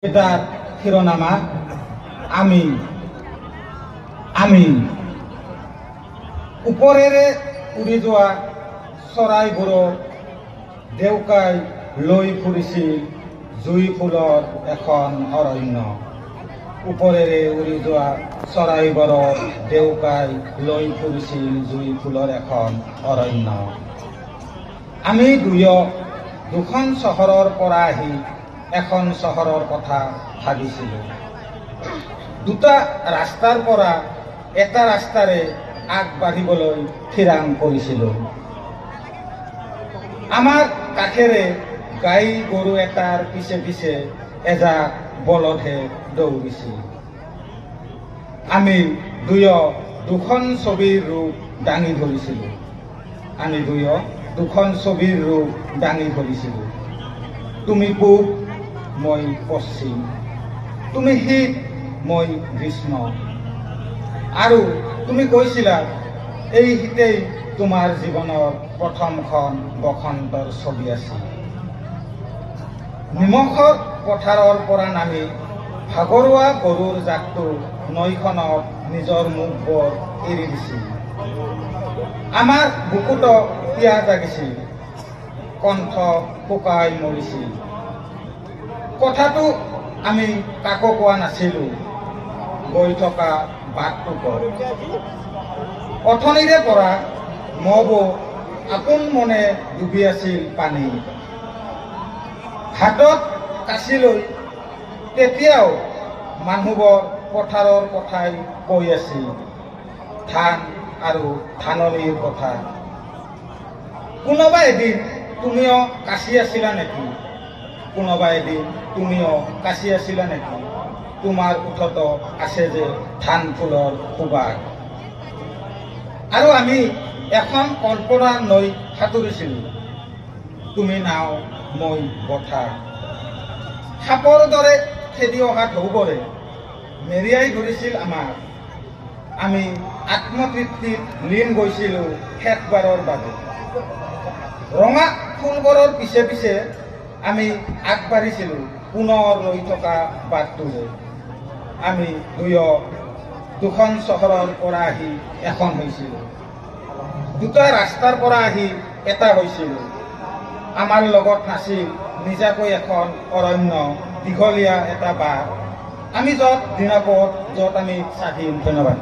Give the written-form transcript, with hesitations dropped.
এটাৰ শিৰোনামা আমি আমি উপৰেৰে উৰি যোৱা চৰাইবোৰৰ দেউকাই লৈ ফুৰিছিল জুই ফুলৰ এখন অৰণ্য। উপৰেৰে উৰি যোৱা চৰাইবোৰৰ দেউকাই লৈ ফুৰিছিল জুই ফুলৰ এখন অৰণ্য। আমি দুখন চহৰৰ পৰা আহি এখন চহৰৰ কথা ভাবিছিলোঁ। দুটা ৰাস্তাৰ পৰা এটা ৰাস্তাৰে আগবাঢ়িবলৈ থিৰাং কৰিছিলোঁ। আমাৰ কাষেৰে গাই গৰু এটাৰ পিছে পিছে এজাক বলদহে দৌৰিছিল। আমি দুখন ছবিৰ ৰূপ দাঙি ধৰিছিলোঁ। দুখন ছবিৰ ৰূপ দাঙি ধৰিছিলোঁ। তুমি পূব, মই পশ্চিম, তুমি শীত, মই গ্ৰীষ্ম। আৰু তুমি কৈছিলা এই শীতেই তোমাৰ জীৱনৰ প্ৰথমখন বসন্তৰ ছবি আছিল। নিমখৰ পথাৰৰ পৰা নামি ভাগৰুৱা গৰুৰ জাকটো নৈখনত নিজৰ মুখবোৰ এৰি দিছিল। আমাৰ বুকুত পিয়াহ জাগিছিল, কণ্ঠ শুকাই মৰিছিল। কথাটো আমি কাকো কোৱা নাছিলোঁ। গৈ থকা বাটটোত অথনিৰে পৰা মগো আপোন মনে ডুবি আছিল পানী। হাতত কাঁচি লৈ তেতিয়াও মানুহবোৰ পথাৰৰ কথাই কৈ আছিল, ধান আৰু ধাননিৰ কথা। কোনোবা এদিন তুমিও কাঁচি আছিলা নেকি? কোনোবা এদিন তুমিও কাঁচি আছিলা নেকি? তোমাৰ ওঠত আছে যে ধান ফুলৰ সুবাস। আৰু আমি এখন কল্পনাৰ নৈ সাঁতুৰিছিলোঁ। তুমি নাও, মই বঠা। সাপৰ দৰে খেদি অহা ঢৌবোৰে মেৰিয়াই ধৰিছিল আমাক। আমি আত্মতৃপ্তিত লীন গৈছিলোঁ শেষবাৰৰ বাবে। ৰঙা ফুলবোৰৰ পিছে পিছে আমি আগবাঢ়িছিলোঁ পুনৰ ৰৈ থকা বাটটোৰে। আমি দুখন চহৰৰ পৰা আহি এখন হৈছিলোঁ। দুটা ৰাস্তাৰ পৰা আহি এটা হৈছিলোঁ। আমাৰ লগত নাছিল নিজাকৈ এখন অৰণ্য, দীঘলীয়া এটা বাট। আমি য'ত নিৰাপদ, য'ত আমি স্বাধীন। ধন্যবাদ।